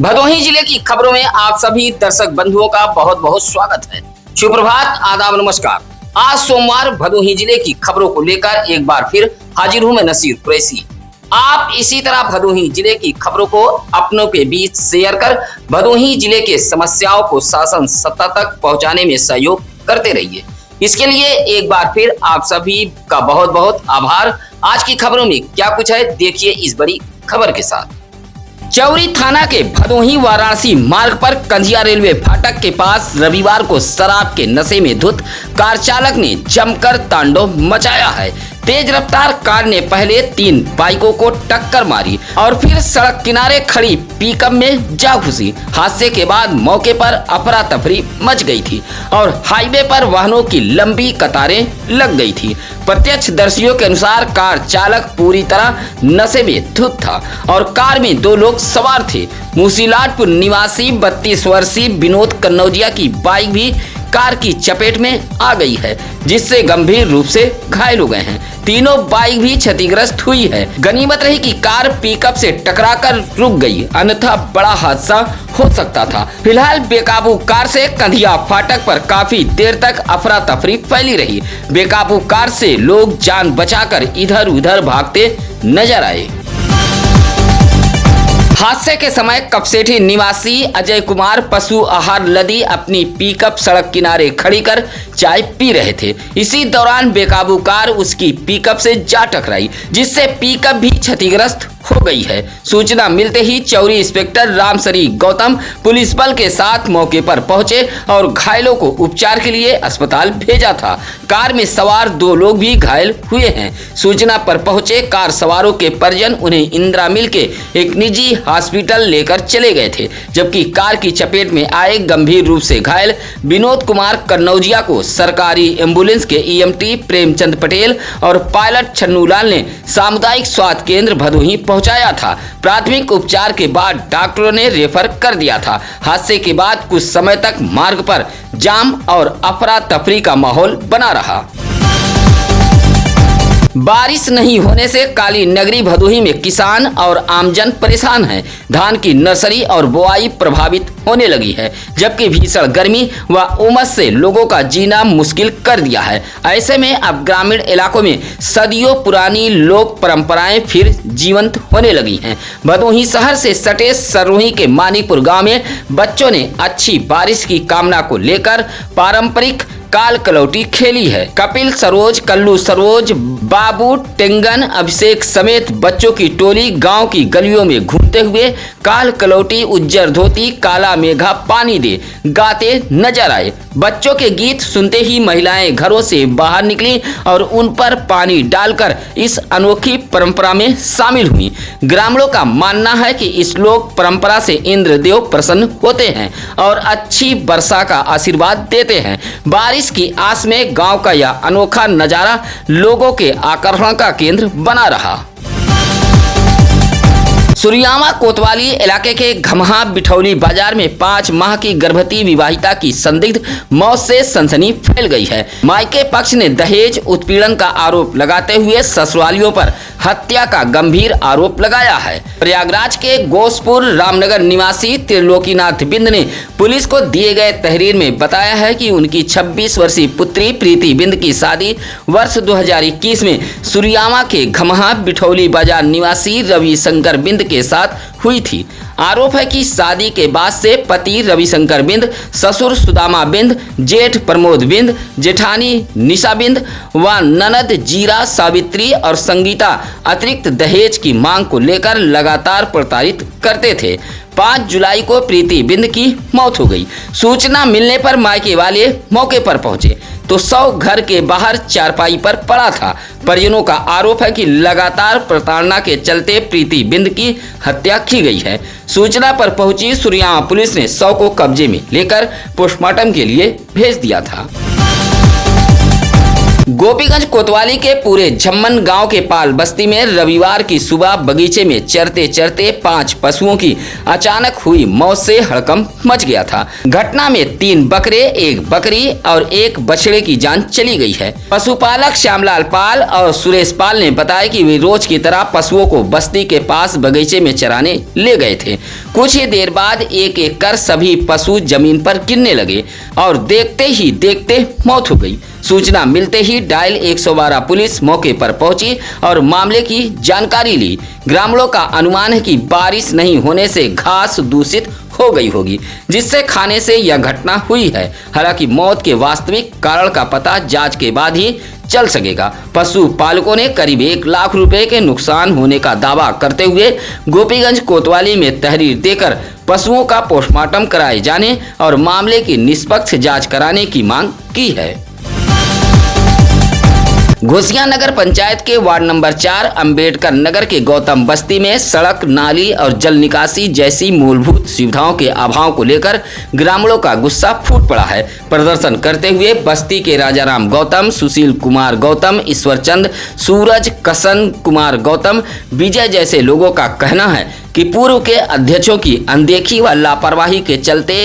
भदोही जिले की खबरों में आप सभी दर्शक बंधुओं का बहुत बहुत स्वागत है। सुप्रभात, आदाब, नमस्कार। आज सोमवार भदोही जिले की खबरों को लेकर एक बार फिर हाजिर हूं मैं नसीर कुरैशी। आप इसी तरह भदोही जिले की खबरों को अपनों के बीच शेयर कर भदोही जिले के समस्याओं को शासन सत्ता तक पहुंचाने में सहयोग करते रहिए। इसके लिए एक बार फिर आप सभी का बहुत बहुत आभार। आज की खबरों में क्या कुछ है, देखिए इस बड़ी खबर के साथ। चौरी थाना के भदोही वाराणसी मार्ग पर कंधिया रेलवे फाटक के पास रविवार को शराब के नशे में धुत कार चालक ने जमकर तांडव मचाया है। तेज रफ्तार कार ने पहले 3 बाइकों को टक्कर मारी और फिर सड़क किनारे खड़ी पिकअप में जा घुसी। हादसे के बाद मौके पर अफरा तफरी मच गई थी और हाईवे पर वाहनों की लंबी कतारें लग गई थी। प्रत्यक्षदर्शियों के अनुसार कार चालक पूरी तरह नशे में धुत था और कार में 2 लोग सवार थे। मुसीलाटपुर निवासी 32 वर्षीय विनोद कन्नौजिया की बाइक भी कार की चपेट में आ गई है, जिससे गंभीर रूप से घायल हो गए हैं। तीनों बाइक भी क्षतिग्रस्त हुई है। गनीमत रही कि कार पिकअप से टकराकर रुक गई, अन्यथा बड़ा हादसा हो सकता था। फिलहाल बेकाबू कार से कंधिया फाटक पर काफी देर तक अफरा तफरी फैली रही। बेकाबू कार से लोग जान बचाकर इधर उधर भागते नजर आए। हादसे के समय कपसेठी निवासी अजय कुमार पशु आहार लदी अपनी पिकअप सड़क किनारे खड़ी कर चाय पी रहे थे। इसी दौरान बेकाबू कार उसकी पिकअप से जा टकराई, जिससे पिकअप भी क्षतिग्रस्त हो गई है। सूचना मिलते ही चौरी इंस्पेक्टर रामसरी गौतम पुलिस बल के साथ मौके पर पहुंचे और घायलों को उपचार के लिए अस्पताल भेजा था। कार में सवार 2 लोग भी घायल हुए हैं। सूचना पर पहुंचे कार सवारों के परिजन उन्हें इंदिरा मिल के एक निजी हॉस्पिटल लेकर चले गए थे, जबकि कार की चपेट में आए गंभीर रूप से घायल विनोद कुमार कन्नौजिया को सरकारी एम्बुलेंस के ईएमटी प्रेमचंद पटेल और पायलट छन्नूलाल ने सामुदायिक स्वास्थ्य केंद्र भदोही पहुंचाया था। प्राथमिक उपचार के बाद डॉक्टरों ने रेफर कर दिया था। हादसे के बाद कुछ समय तक मार्ग पर जाम और अफरा तफरी का माहौल बना रहा। बारिश नहीं होने से काली नगरी भदोही में किसान और आमजन परेशान हैं। धान की नर्सरी और बुआई प्रभावित होने लगी है, जबकि भीषण गर्मी व उमस से लोगों का जीना मुश्किल कर दिया है। ऐसे में अब ग्रामीण इलाकों में सदियों पुरानी लोक परंपराएं फिर जीवंत होने लगी हैं। भदोही शहर से सटे सरोही के मानीपुर गांव में बच्चों ने अच्छी बारिश की कामना को लेकर पारंपरिक काल कलौटी खेली है। कपिल सरोज, कल्लू सरोज, बाबू टेंगन, अभिषेक समेत बच्चों की टोली गांव की गलियों में घूमते हुए काल कलौटी, उज्जर धोती, काला मेघा पानी दे गाते नजर आए। बच्चों के गीत सुनते ही महिलाएं घरों से बाहर निकली और उन पर पानी डालकर इस अनोखी परंपरा में शामिल हुई। ग्रामीणों का मानना है कि इस लोक परंपरा से इंद्रदेव प्रसन्न होते हैं और अच्छी वर्षा का आशीर्वाद देते हैं। बारिश की आस में गांव का यह अनोखा नजारा लोगों के आकर्षण का केंद्र बना रहा। सुरियामा कोतवाली इलाके के घमहा बिठौली बाजार में 5 माह की गर्भवती विवाहिता की संदिग्ध मौत से सनसनी फैल गई है। मायके पक्ष ने दहेज उत्पीड़न का आरोप लगाते हुए ससुरालियों पर हत्या का गंभीर आरोप लगाया है। प्रयागराज के गोसपुर रामनगर निवासी त्रिलोकीनाथ बिंद ने पुलिस को दिए गए तहरीर में बताया है कि उनकी 26 वर्षीय पुत्री प्रीति बिंद की शादी वर्ष 2021 में सुरियामा के घमहा बिठौली बाजार निवासी रविशंकर बिंद के साथ हुई थी। आरोप है कि शादी के बाद से पति रविशंकर बिंद, ससुर सुदामा बिंद, जेठ प्रमोद बिंद, जेठानी निशा बिंद व ननद जीरा, सावित्री और संगीता अतिरिक्त दहेज की मांग को लेकर लगातार प्रताड़ित करते थे। 5 जुलाई को प्रीति बिंद की मौत हो गई। सूचना मिलने पर मायके वाले मौके पर पहुंचे तो 100 घर के बाहर चारपाई पर पड़ा था। परिजनों का आरोप है कि लगातार प्रताड़ना के चलते प्रीति बिंद की हत्या की गई है। सूचना पर पहुंची सुरियामा पुलिस ने शव को कब्जे में लेकर पोस्टमार्टम के लिए भेज दिया था। गोपीगंज कोतवाली के पूरे झम्मन गांव के पाल बस्ती में रविवार की सुबह बगीचे में चरते चरते 5 पशुओं की अचानक हुई मौत से हड़कंप मच गया था। घटना में 3 बकरे, 1 बकरी और 1 बछड़े की जान चली गई है। पशुपालक श्यामलाल पाल और सुरेश पाल ने बताया कि वे रोज की तरह पशुओं को बस्ती के पास बगीचे में चराने ले गए थे। कुछ ही देर बाद एक एक कर सभी पशु जमीन पर गिरने लगे और देखते ही देखते मौत हो गई। सूचना मिलते ही डायल 112 पुलिस मौके पर पहुंची और मामले की जानकारी ली। ग्रामीणों का अनुमान है कि बारिश नहीं होने से घास दूषित हो गई होगी, जिससे खाने से यह घटना हुई है। हालांकि मौत के वास्तविक कारण का पता जांच के बाद ही चल सकेगा। पशु पालकों ने करीब 1 लाख रुपए के नुकसान होने का दावा करते हुए गोपीगंज कोतवाली में तहरीर देकर पशुओं का पोस्टमार्टम कराए जाने और मामले की निष्पक्ष जांच कराने की मांग की है। घोसियां नगर पंचायत के वार्ड नंबर 4 अंबेडकर नगर के गौतम बस्ती में सड़क, नाली और जल निकासी जैसी मूलभूत सुविधाओं के अभाव को लेकर ग्रामीणों का गुस्सा फूट पड़ा है। प्रदर्शन करते हुए बस्ती के राजाराम गौतम, सुशील कुमार गौतम, ईश्वरचंद, सूरज, कसन कुमार गौतम, विजय जैसे लोगों का कहना है कि पूर्व के अध्यक्षों की अनदेखी व लापरवाही के चलते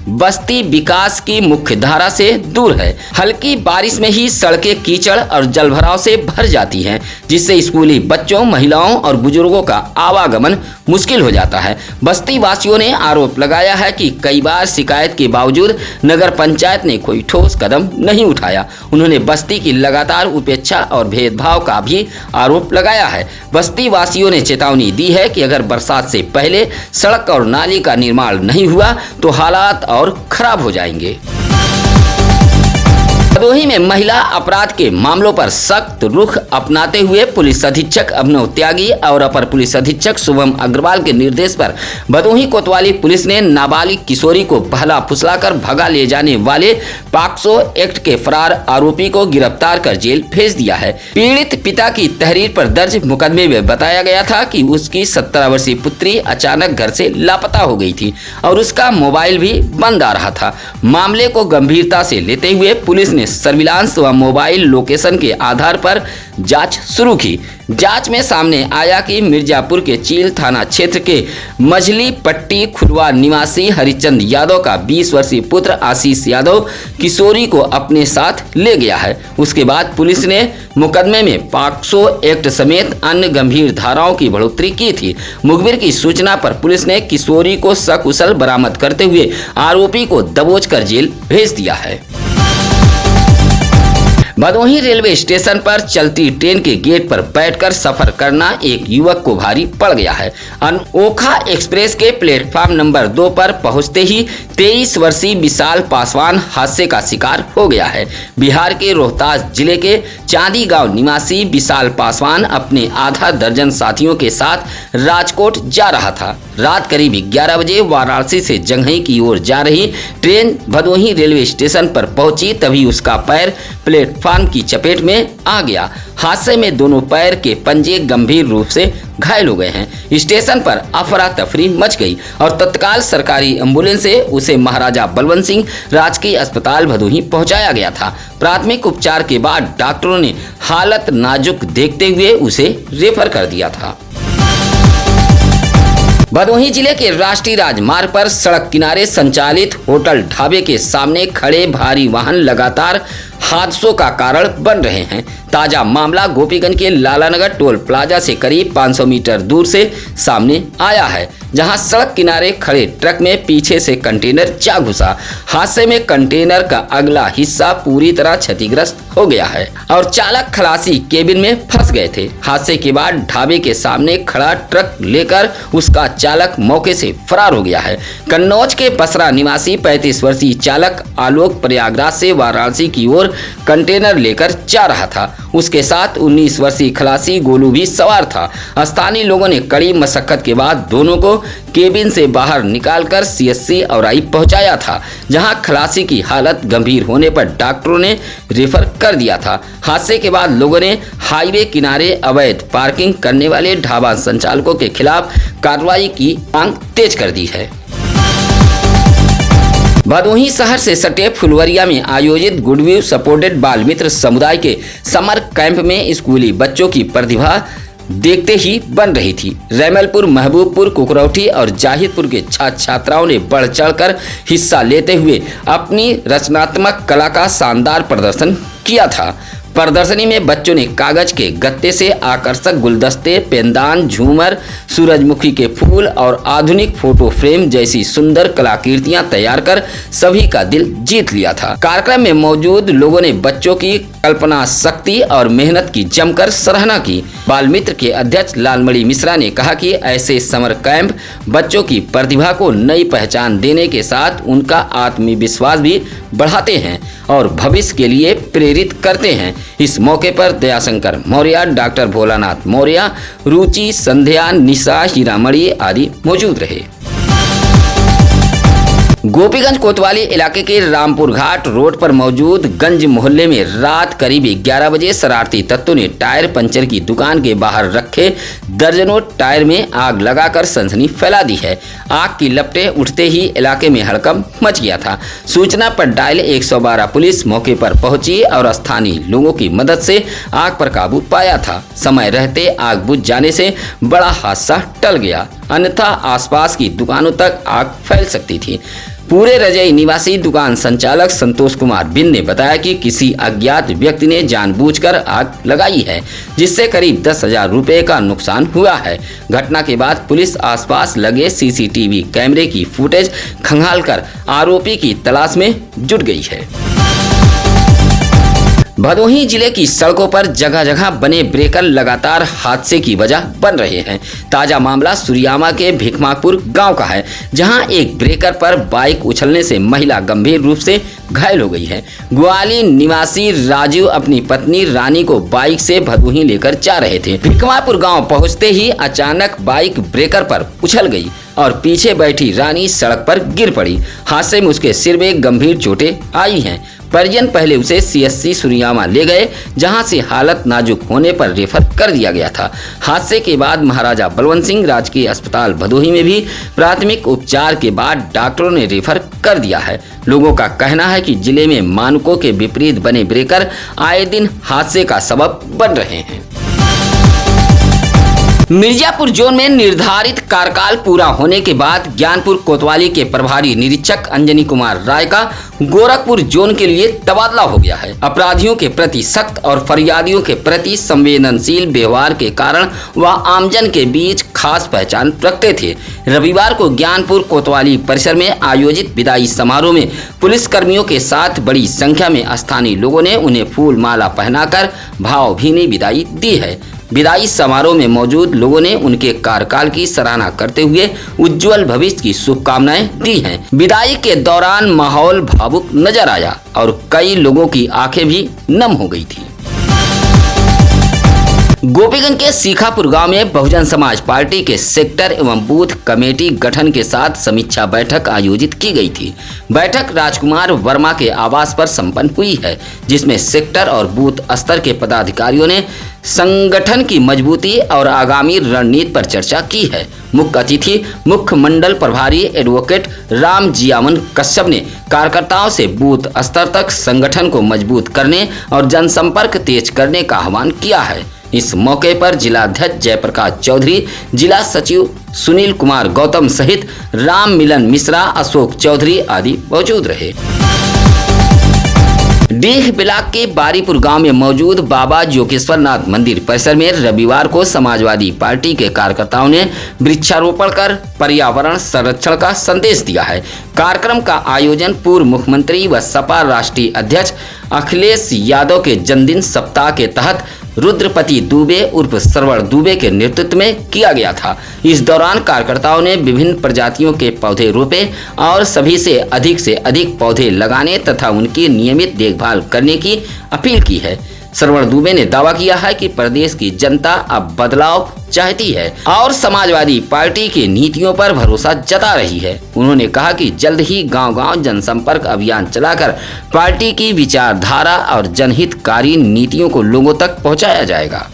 बस्ती विकास की मुख्य धारा से दूर है। हल्की बारिश में ही सड़कें कीचड़ और जलभराव से भर जाती हैं, जिससे स्कूली बच्चों, महिलाओं और बुजुर्गों का आवागमन मुश्किल हो जाता है। बस्ती वासियों ने आरोप लगाया है कि कई बार शिकायत के बावजूद नगर पंचायत ने कोई ठोस कदम नहीं उठाया। उन्होंने बस्ती की लगातार उपेक्षा और भेदभाव का भी आरोप लगाया है। बस्ती वासियों ने चेतावनी दी है कि अगर बरसात से पहले सड़क और नाली का निर्माण नहीं हुआ तो हालात और खराब हो जाएंगे। भदोही में महिला अपराध के मामलों पर सख्त रुख अपनाते हुए पुलिस अधीक्षक अभिनव त्यागी और अपर पुलिस अधीक्षक शुभम अग्रवाल के निर्देश पर भदोही कोतवाली पुलिस ने नाबालिग किशोरी को बहला फुसलाकर भगा ले जाने वाले पॉक्सो एक्ट के फरार आरोपी को गिरफ्तार कर जेल भेज दिया है। पीड़ित पिता की तहरीर पर दर्ज मुकदमे में बताया गया था कि उसकी 17 वर्षीय पुत्री अचानक घर से लापता हो गई थी और उसका मोबाइल भी बंद आ रहा था। मामले को गंभीरता से लेते हुए पुलिस ने सर्विलांस व मोबाइल लोकेशन के आधार पर जांच शुरू की। जांच में सामने आया कि मिर्जापुर के चील थाना क्षेत्र के मझली पट्टी खुलवा निवासी हरिचंद यादव का 20 वर्षीय पुत्र आशीष यादव किशोरी को अपने साथ ले गया है। उसके बाद पुलिस ने मुकदमे में पॉक्सो एक्ट समेत अन्य गंभीर धाराओं की बढ़ोतरी की थी। मुखबिर की सूचना पर पुलिस ने किशोरी को सकुशल बरामद करते हुए आरोपी को दबोच कर जेल भेज दिया है। भदोही रेलवे स्टेशन पर चलती ट्रेन के गेट पर बैठकर सफर करना एक युवक को भारी पड़ गया है। ओखा एक्सप्रेस के प्लेटफॉर्म नंबर 2 पर पहुंचते ही 23 वर्षीय विशाल पासवान हादसे का शिकार हो गया है। बिहार के रोहतास जिले के चांदी गांव निवासी विशाल पासवान अपने आधा दर्जन साथियों के साथ राजकोट जा रहा था। रात करीब 11 बजे वाराणसी से जंघई की ओर जा रही ट्रेन भदोही रेलवे स्टेशन पर पहुंची, तभी उसका पैर प्लेटफॉर्म की चपेट में आ गया। हादसे में दोनों पैर के पंजे गंभीर रूप से घायल हो गए हैं। स्टेशन पर अफरा तफरी मच गई और तत्काल सरकारी एम्बुलेंस से उसे महाराजा बलवंत सिंह राजकीय अस्पताल भदोही पहुंचाया गया था। प्राथमिक उपचार के बाद डॉक्टरों ने हालत नाजुक देखते हुए उसे रेफर कर दिया था। भदोही जिले के राष्ट्रीय राजमार्ग पर सड़क किनारे संचालित होटल ढाबे के सामने खड़े भारी वाहन लगातार हादसों का कारण बन रहे हैं। ताजा मामला गोपीगंज के लालानगर टोल प्लाजा से करीब 500 मीटर दूर से सामने आया है, जहां सड़क किनारे खड़े ट्रक में पीछे से कंटेनर जा घुसा। हादसे में कंटेनर का अगला हिस्सा पूरी तरह क्षतिग्रस्त हो गया है और चालक खलासी केबिन में फंस गए थे। हादसे के बाद ढाबे के सामने खड़ा ट्रक लेकर उसका चालक मौके से फरार हो गया है। कन्नौज के बसरा निवासी 35 वर्षीय चालक आलोक प्रयागराज से वाराणसी की ओर कंटेनर लेकर जा रहा था। उसके साथ 19 वर्षीय खलासी गोलू भी सवार था। स्थानीय लोगों ने कड़ी मशक्कत के बाद दोनों को केबिन से बाहर निकालकर CSC औराई पहुंचाया था, जहां खलासी की हालत गंभीर होने पर डॉक्टरों ने रेफर कर दिया था। हादसे के बाद लोगों ने हाईवे किनारे अवैध पार्किंग करने वाले ढाबा संचालकों के खिलाफ कार्रवाई की मांग तेज कर दी है। भदोही शहर से सटे फुलवरिया में आयोजित गुडविल सपोर्टेड बाल मित्र समुदाय के समर कैंप में स्कूली बच्चों की प्रतिभा देखते ही बन रही थी। रैमलपुर, महबूबपुर, कुकरौठी और जाहिदपुर के छात्र छात्राओं ने बढ़ चढ़कर हिस्सा लेते हुए अपनी रचनात्मक कला का शानदार प्रदर्शन किया था। प्रदर्शनी में बच्चों ने कागज के गत्ते से आकर्षक गुलदस्ते, पेनदान, झूमर, सूरजमुखी के फूल और आधुनिक फोटो फ्रेम जैसी सुंदर कलाकृतियां तैयार कर सभी का दिल जीत लिया था। कार्यक्रम में मौजूद लोगों ने बच्चों की कल्पना शक्ति और मेहनत की जमकर सराहना की। बाल मित्र के अध्यक्ष लालमणि मिश्रा ने कहा कि ऐसे समर कैंप बच्चों की प्रतिभा को नई पहचान देने के साथ उनका आत्मविश्वास भी बढ़ाते हैं और भविष्य के लिए प्रेरित करते हैं। इस मौके पर दयाशंकर मौर्य, डॉक्टर भोलानाथ मौर्य, रुचि, संध्या, निशा, हीरामणि आदि मौजूद रहे। गोपीगंज कोतवाली इलाके के रामपुर घाट रोड पर मौजूद गंज मोहल्ले में रात करीब 11 बजे शरारती तत्वों ने टायर पंचर की दुकान के बाहर रखे दर्जनों टायर में आग लगाकर सनसनी फैला दी है। आग की लपटें उठते ही इलाके में हड़कंप मच गया था। सूचना पर डायल 112 पुलिस मौके पर पहुंची और स्थानीय लोगों की मदद से आग पर काबू पाया था। समय रहते आग बुझ जाने से बड़ा हादसा टल गया, अन्यथा आसपास की दुकानों तक आग फैल सकती थी। पूरे रजई निवासी दुकान संचालक संतोष कुमार बिन ने बताया कि किसी अज्ञात व्यक्ति ने जानबूझकर आग लगाई है, जिससे करीब 10,000 रुपए का नुकसान हुआ है। घटना के बाद पुलिस आसपास लगे सीसीटीवी कैमरे की फुटेज खंगालकर आरोपी की तलाश में जुट गई है। भदोही जिले की सड़कों पर जगह जगह बने ब्रेकर लगातार हादसे की वजह बन रहे हैं। ताजा मामला सुरियामा के भिकमापुर गांव का है, जहां एक ब्रेकर पर बाइक उछलने से महिला गंभीर रूप से घायल हो गई है। ग्वाली निवासी राजू अपनी पत्नी रानी को बाइक से भदोही लेकर जा रहे थे। भिकमापुर गांव पहुंचते ही अचानक बाइक ब्रेकर पर उछल गई और पीछे बैठी रानी सड़क पर गिर पड़ी। हादसे में उसके सिर में गंभीर चोटें आई हैं। परिजन पहले उसे सीएससी सुरियामा ले गए, जहां से हालत नाजुक होने पर रेफर कर दिया गया था। हादसे के बाद महाराजा बलवंत सिंह राजकीय अस्पताल भदोही में भी प्राथमिक उपचार के बाद डॉक्टरों ने रेफर कर दिया है। लोगों का कहना है कि जिले में मानकों के विपरीत बने ब्रेकर आए दिन हादसे का सबब बन रहे हैं। मिर्जापुर जोन में निर्धारित कार्यकाल पूरा होने के बाद ज्ञानपुर कोतवाली के प्रभारी निरीक्षक अंजनी कुमार राय का गोरखपुर जोन के लिए तबादला हो गया है। अपराधियों के प्रति सख्त और फरियादियों के प्रति संवेदनशील व्यवहार के कारण वह आमजन के बीच खास पहचान रखते थे। रविवार को ज्ञानपुर कोतवाली परिसर में आयोजित विदाई समारोह में पुलिसकर्मियों के साथ बड़ी संख्या में स्थानीय लोगों ने उन्हें फूल माला पहनाकर भावभीनी विदाई दी है। विदाई समारोह में मौजूद लोगों ने उनके कार्यकाल की सराहना करते हुए उज्जवल भविष्य की शुभकामनाएं दी हैं। विदाई के दौरान माहौल भावुक नजर आया और कई लोगों की आंखें भी नम हो गई थी। गोपीगंज के सीखापुर गांव में बहुजन समाज पार्टी के सेक्टर एवं बूथ कमेटी गठन के साथ समीक्षा बैठक आयोजित की गई थी। बैठक राजकुमार वर्मा के आवास पर संपन्न हुई है, जिसमें सेक्टर और बूथ स्तर के पदाधिकारियों ने संगठन की मजबूती और आगामी रणनीति पर चर्चा की है। मुख्य अतिथि मुख्य मंडल प्रभारी एडवोकेट राम जियामन कश्यप ने कार्यकर्ताओं से बूथ स्तर तक संगठन को मजबूत करने और जनसंपर्क तेज करने का आह्वान किया है। इस मौके पर जिलाध्यक्ष जयप्रकाश चौधरी, जिला सचिव सुनील कुमार गौतम सहित राम मिलन मिश्रा, अशोक चौधरी आदि मौजूद रहे। डीह ब्लॉक के बारीपुर गांव में मौजूद बाबा जोगेश्वरनाथ मंदिर परिसर में रविवार को समाजवादी पार्टी के कार्यकर्ताओं ने वृक्षारोपण कर पर्यावरण संरक्षण का संदेश दिया है। कार्यक्रम का आयोजन पूर्व मुख्यमंत्री व सपा राष्ट्रीय अध्यक्ष अखिलेश यादव के जन्मदिन सप्ताह के तहत रुद्रपति दुबे उर्फ श्रवण दुबे के नेतृत्व में किया गया था। इस दौरान कार्यकर्ताओं ने विभिन्न प्रजातियों के पौधे रोपे और सभी से अधिक पौधे लगाने तथा उनकी नियमित देखभाल करने की अपील की है। श्रवण दुबे ने दावा किया है कि प्रदेश की जनता अब बदलाव चाहती है और समाजवादी पार्टी की नीतियों पर भरोसा जता रही है। उन्होंने कहा कि जल्द ही गांव-गांव जनसंपर्क अभियान चलाकर पार्टी की विचारधारा और जनहितकारी नीतियों को लोगों तक पहुंचाया जाएगा।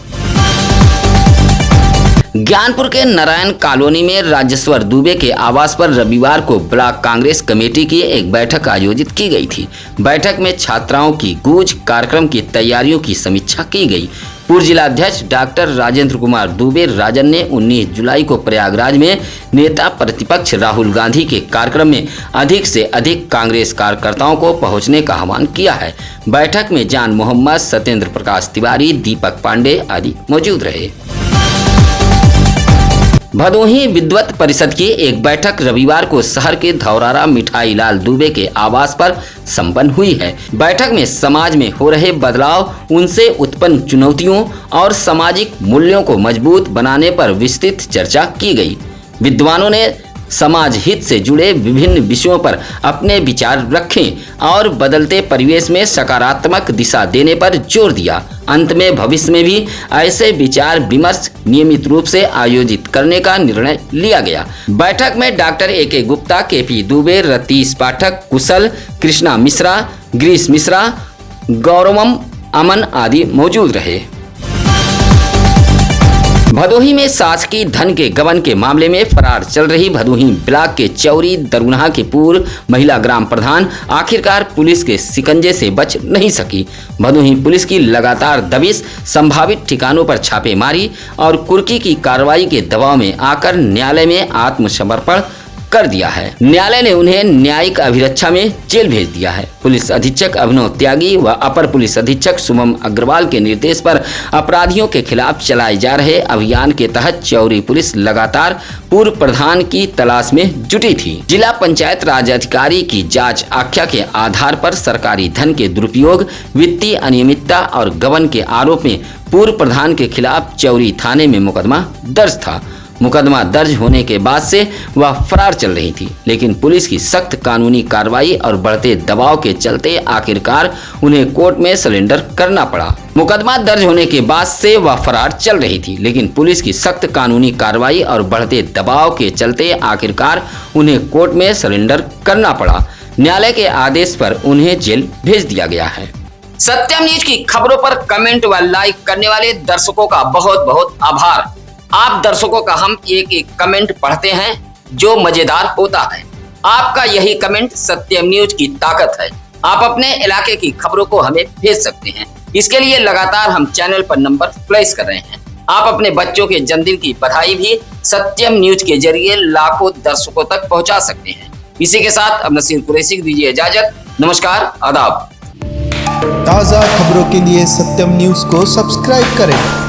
ज्ञानपुर के नारायण कॉलोनी में राजेश्वर दुबे के आवास पर रविवार को ब्लॉक कांग्रेस कमेटी की एक बैठक आयोजित की गई थी। बैठक में छात्राओं की गूंज कार्यक्रम की तैयारियों की समीक्षा की गई। पूर्व जिलाध्यक्ष डॉक्टर राजेंद्र कुमार दुबे राजन ने 19 जुलाई को प्रयागराज में नेता प्रतिपक्ष राहुल गांधी के कार्यक्रम में अधिक से अधिक कांग्रेस कार्यकर्ताओं को पहुंचने का आह्वान किया है। बैठक में जान मोहम्मद, सत्येंद्र प्रकाश तिवारी, दीपक पांडे आदि मौजूद रहे। भदोही विद्वत परिषद की एक बैठक रविवार को शहर के धौरारा मिठाई लाल दुबे के आवास पर संपन्न हुई है। बैठक में समाज में हो रहे बदलाव, उनसे उत्पन्न चुनौतियों और सामाजिक मूल्यों को मजबूत बनाने पर विस्तृत चर्चा की गई। विद्वानों ने समाज हित से जुड़े विभिन्न विषयों पर अपने विचार रखें और बदलते परिवेश में सकारात्मक दिशा देने पर जोर दिया। अंत में भविष्य में भी ऐसे विचार विमर्श नियमित रूप से आयोजित करने का निर्णय लिया गया। बैठक में doctor A K. Gupta, K P. Dubey, Ratish Pathak, Kushal, Krishna Mishra, Girish Mishra, Gauravam Aman आदि मौजूद रहे। भदोही में शासकीय धन के गबन के मामले में फरार चल रही भदोही ब्लॉक के चौरी दरुनाहा की पूर्व महिला ग्राम प्रधान आखिरकार पुलिस के शिकंजे से बच नहीं सकी। भदोही पुलिस की लगातार दबिश, संभावित ठिकानों पर छापेमारी और कुर्की की कार्रवाई के दबाव में आकर न्यायालय में आत्मसमर्पण कर दिया है। न्यायालय ने उन्हें न्यायिक अभिरक्षा में जेल भेज दिया है। पुलिस अधीक्षक अभिनव त्यागी व अपर पुलिस अधीक्षक शुभम अग्रवाल के निर्देश पर अपराधियों के खिलाफ चलाए जा रहे अभियान के तहत चौरी पुलिस लगातार पूर्व प्रधान की तलाश में जुटी थी। जिला पंचायत राज अधिकारी की जांच आख्या के आधार पर सरकारी धन के दुरुपयोग, वित्तीय अनियमितता और गबन के आरोप में पूर्व प्रधान के खिलाफ चौरी थाने में मुकदमा दर्ज था। मुकदमा दर्ज होने के बाद से वह फरार चल रही थी, लेकिन पुलिस की सख्त कानूनी कार्रवाई और बढ़ते दबाव के चलते आखिरकार उन्हें कोर्ट में सरेंडर करना पड़ा। मुकदमा दर्ज होने के बाद से वह फरार चल रही थी, लेकिन पुलिस की सख्त कानूनी कार्रवाई और बढ़ते दबाव के चलते आखिरकार उन्हें कोर्ट में सरेंडर करना पड़ा। न्यायालय के आदेश पर उन्हें जेल भेज दिया गया है। सत्यम न्यूज की खबरों पर कमेंट व लाइक करने वाले दर्शकों का बहुत बहुत आभार। आप दर्शकों का हम एक एक कमेंट पढ़ते हैं जो मजेदार होता है। आपका यही कमेंट सत्यम न्यूज की ताकत है। आप अपने इलाके की खबरों को हमें भेज सकते हैं। इसके लिए लगातार हम चैनल पर नंबर फ्लैश कर रहे हैं। आप अपने बच्चों के जन्मदिन की बधाई भी सत्यम न्यूज के जरिए लाखों दर्शकों तक पहुंचा सकते हैं। इसी के साथ अब नसीर कुरैशी को दीजिए इजाजत। नमस्कार, आदाब। ताज़ा खबरों के लिए सत्यम न्यूज को सब्सक्राइब करें